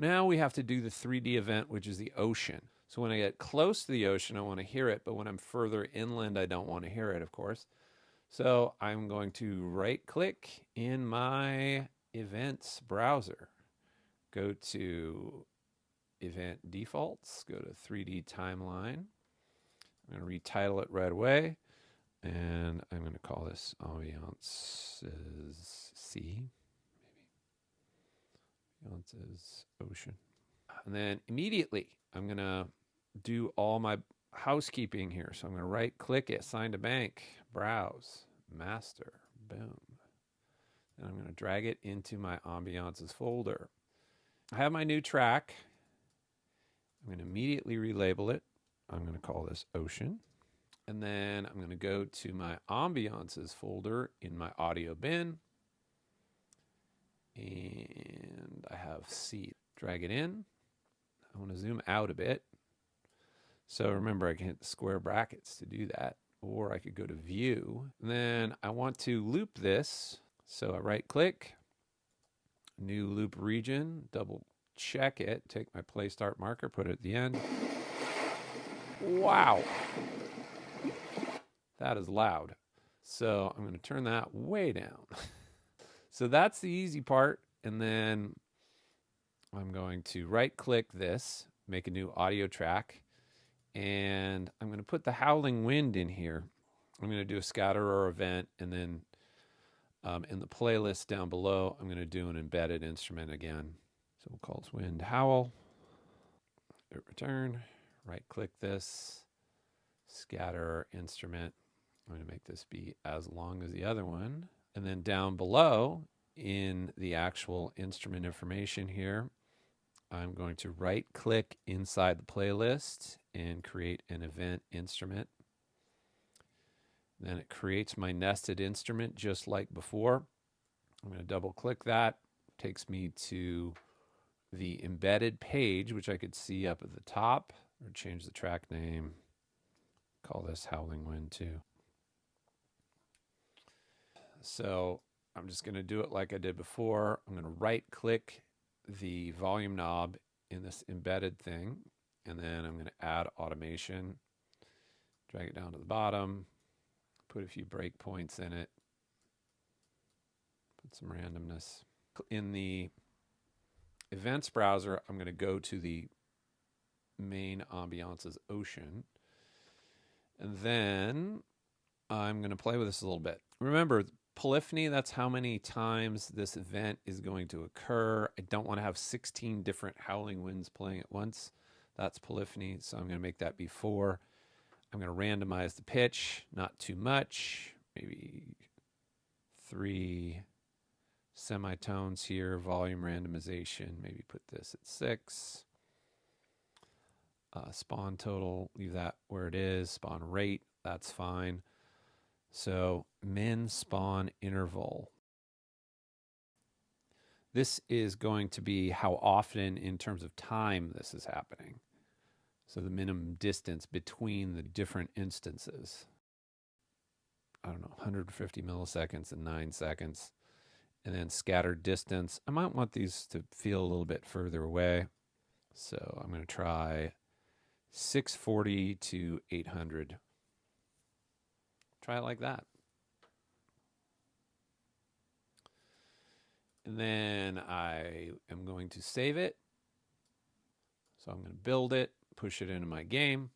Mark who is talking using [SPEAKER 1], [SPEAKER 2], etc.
[SPEAKER 1] Now we have to do the 3D event, which is the ocean. So when I get close to the ocean, I want to hear it, but when I'm further inland, I don't want to hear it, of course. So I'm going to right click in my events browser, go to event defaults, go to 3D timeline. I'm going to retitle it right away, and I'm going to call this Ambainces C, maybe. Ambainces Ocean. And then immediately, I'm going to do all my housekeeping here. So I'm going to right click it, assign to bank, browse, master, boom. And I'm going to drag it into my Ambainces folder. I have my new track. I'm going to immediately relabel it. I'm going to call this Ocean. And then I'm going to go to my Ambainces folder in my audio bin. And I have C. Drag it in. I want to zoom out a bit. So remember, I can hit the square brackets to do that. Or I could go to View. And then I want to loop this. So I right click, new loop region, double check it, take my play start marker, put it at the end. Wow. That is loud. So I'm going to turn that way down. So that's the easy part. And then I'm going to right click this, make a new audio track. And I'm going to put the howling wind in here. I'm going to do a scatter or event, and then in the playlist down below, I'm going to do an embedded instrument again. So we'll call this wind howl. Hit return. Right click this, scatter instrument. I'm going to make this be as long as the other one. And then down below in the actual instrument information here, I'm going to right click inside the playlist and create an event instrument. Then it creates my nested instrument just like before. I'm going to double click that. Takes me to the embedded page, which I could see up at the top, or change the track name. Call this Howling Wind 2. So I'm just going to do it like I did before. I'm going to right click the volume knob in this embedded thing, and then I'm going to add automation, drag it down to the bottom, put a few breakpoints in it, put some randomness. In the events browser, I'm going to go to the main Ambainces Ocean, and then I'm going to play with this a little bit. Remember, polyphony, that's how many times this event is going to occur. I don't want to have 16 different howling winds playing at once. That's polyphony, so I'm going to make that be 4. I'm going to randomize the pitch, not too much, maybe 3 semitones here, volume randomization, maybe put this at 6. Spawn total, leave that where it is. Spawn rate, that's fine. So min spawn interval. This is going to be how often in terms of time this is happening. So the minimum distance between the different instances. I don't know, 150 milliseconds and 9 seconds. And then scattered distance. I might want these to feel a little bit further away. So I'm going to try 640 to 800. Try it like that. And then I am going to save it. So I'm going to build it, push it into my game.